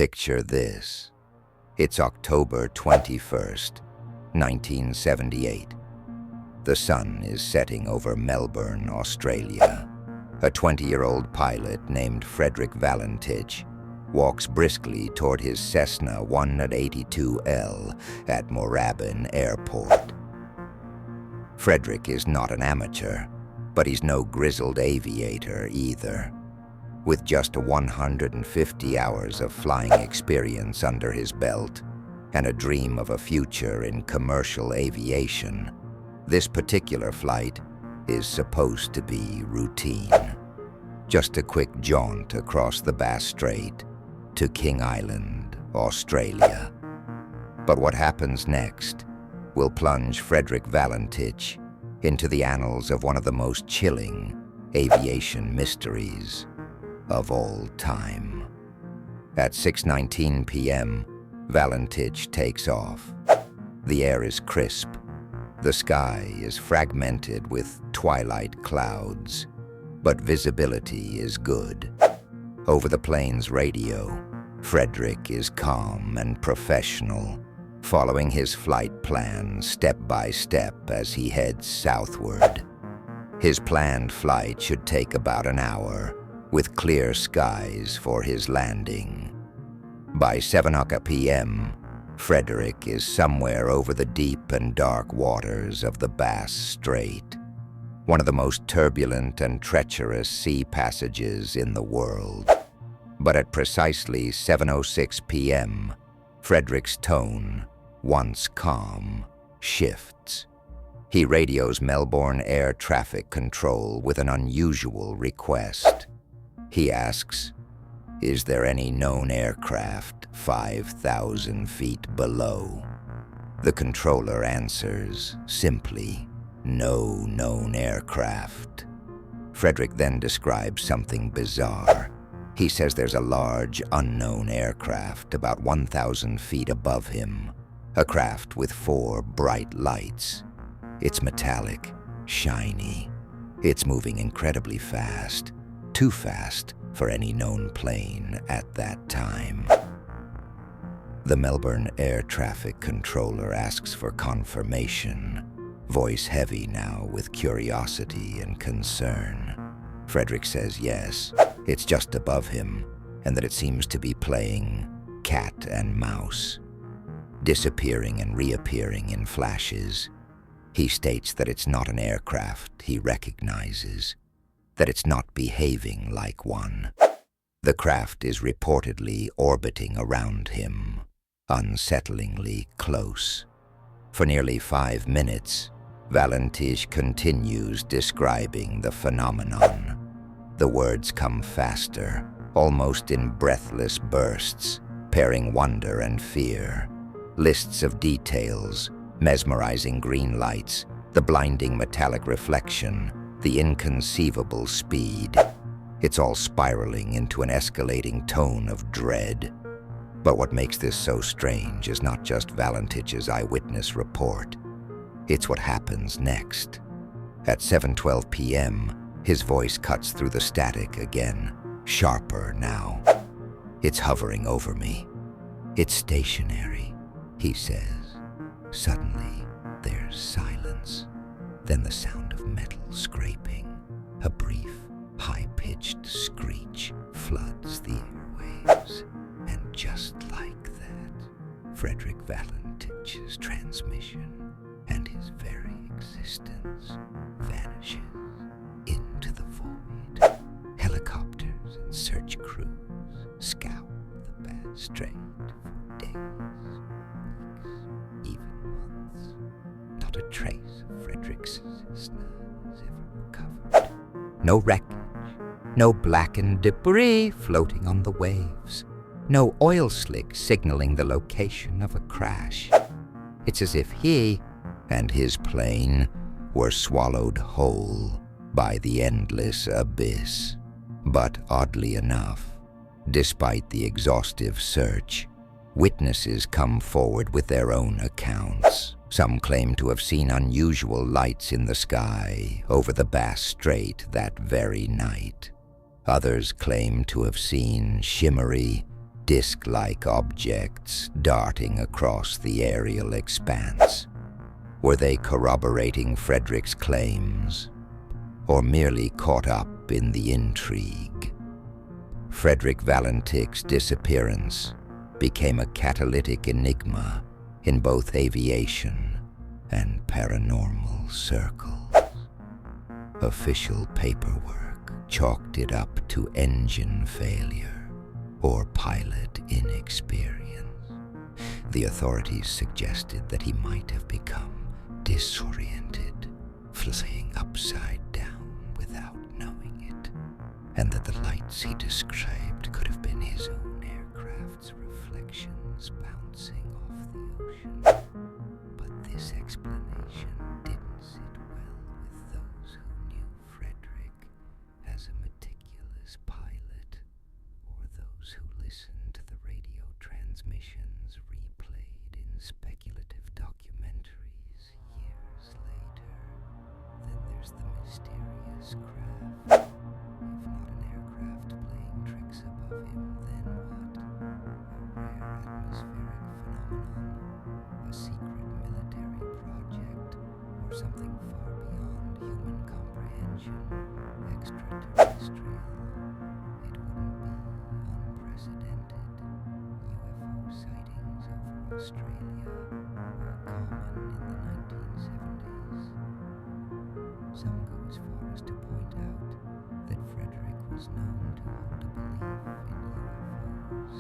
Picture this. It's October 21st, 1978. The sun is setting over Melbourne, Australia. A 20-year-old pilot named Frederick Valentich walks briskly toward his Cessna 182L at Moorabbin Airport. Frederick is not an amateur, but he's no grizzled aviator either. With just 150 hours of flying experience under his belt and a dream of a future in commercial aviation, this particular flight is supposed to be routine. Just a quick jaunt across the Bass Strait to King Island, Australia. But what happens next will plunge Frederick Valentich into the annals of one of the most chilling aviation mysteries of all time. At 6:19 p.m., Valentich takes off. The air is crisp. The sky is fragmented with twilight clouds, but visibility is good. Over the plane's radio, Frederick is calm and professional, following his flight plan step by step as he heads southward. His planned flight should take about an hour, with clear skies for his landing. By 7:00 p.m., Frederick is somewhere over the deep and dark waters of the Bass Strait, one of the most turbulent and treacherous sea passages in the world. But at precisely 7:06 p.m., Frederick's tone, once calm, shifts. He radios Melbourne Air Traffic Control with an unusual request. He asks, "Is there any known aircraft 5,000 feet below?" The controller answers simply, "No known aircraft." Frederick then describes something bizarre. He says there's a large, unknown aircraft about 1,000 feet above him, a craft with 4 bright lights. It's metallic, shiny. It's moving incredibly fast. Too fast for any known plane at that time. The Melbourne Air Traffic Controller asks for confirmation, voice heavy now with curiosity and concern. Frederick says yes, it's just above him, and that it seems to be playing cat and mouse, disappearing and reappearing in flashes. He states that it's not an aircraft he recognizes, that it's not behaving like one. The craft is reportedly orbiting around him, unsettlingly close. For nearly 5 minutes, Valentich continues describing the phenomenon. The words come faster, almost in breathless bursts, pairing wonder and fear. Lists of details, mesmerizing green lights, the blinding metallic reflection, the inconceivable speed. It's all spiraling into an escalating tone of dread. But what makes this so strange is not just Valentich's eyewitness report. It's what happens next. At 7:12 p.m., his voice cuts through the static again, sharper now. "It's hovering over me. It's stationary," he says. Suddenly, there's silence. Then the sound of metal scraping. A brief, high-pitched screech floods the airwaves. And just like that, Frederick Valentich's transmission and his very existence vanishes into the void. Helicopters and search crews scour the Bass Strait for days, weeks, even months. Not a trace of Frederick's Cessna is ever recovered. No wreckage, no blackened debris floating on the waves, no oil slick signaling the location of a crash. It's as if he and his plane were swallowed whole by the endless abyss. But oddly enough, despite the exhaustive search, witnesses come forward with their own accounts. Some claim to have seen unusual lights in the sky over the Bass Strait that very night. Others claim to have seen shimmery, disc-like objects darting across the aerial expanse. Were they corroborating Frederick's claims, or merely caught up in the intrigue? Frederick Valentich's disappearance became a catalytic enigma in both aviation and paranormal circles. Official paperwork chalked it up to engine failure or pilot inexperience. The authorities suggested that he might have become disoriented, flying upside down without knowing it, and that the lights he described could have been his own aircraft's reflections bouncing off the ocean. But this explanation didn't sit well with those who knew Frederick as a meticulous pilot, or those who listened to the radio transmissions replayed in speculative documentaries years later. Then there's the mysterious craft. If not an aircraft playing tricks above him, then what? A rare atmospheric phenomenon, a secret military project, or something far beyond human comprehension, extraterrestrial. It wouldn't be unprecedented. UFO sightings over Australia were common in the 1970s. Some go as far as to point out that Frederick was known to hold a belief in UFOs,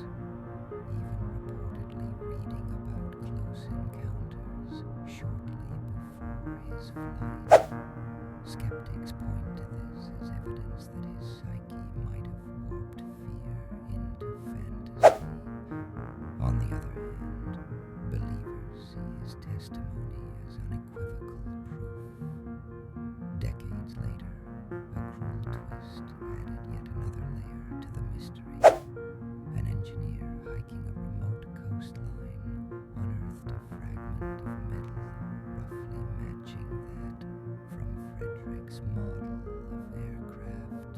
even reportedly reading about close encounters shortly before his flight. Skeptics point to this as evidence that his psyche might have warped fear into fantasy. On the other hand, believers see his testimony as unequivocal proof. Decades later, a cruel twist added yet another layer to the mystery. An engineer hiking a remote coastline unearthed a fragment of metal roughly matching that from Frederick's model of aircraft,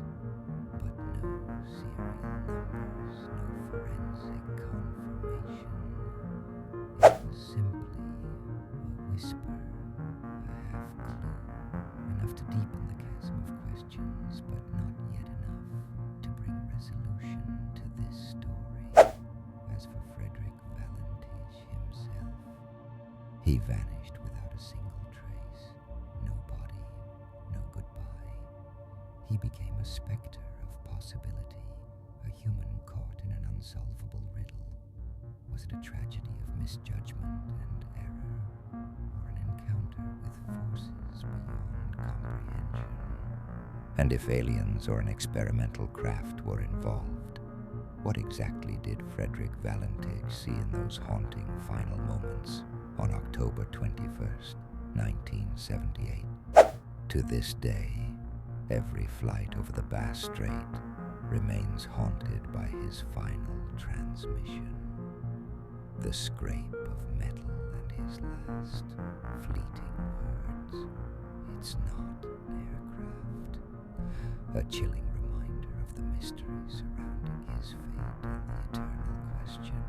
but no serial numbers, no forensic confirmation. It was simply a whisper, a half-clue, enough to deepen the chasm of questions, but not yet enough to bring resolution to this story. As for Frederick Valentich himself, he vanished without a single trace. No body, no goodbye. He became a specter of possibility, a human caught in an unsolvable riddle. Was it a tragedy of misjudgment and error, or an encounter with forces beyond comprehension? And if aliens or an experimental craft were involved, what exactly did Frederick Valentich see in those haunting final moments on October 21st, 1978? To this day, every flight over the Bass Strait remains haunted by his final transmission. The scrape of metal and his last fleeting words, "It's not an aircraft." A chilling reminder of the mystery surrounding his fate and the eternal question,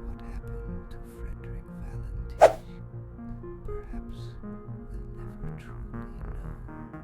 what happened to Frederick Valentich? Perhaps we'll never truly know.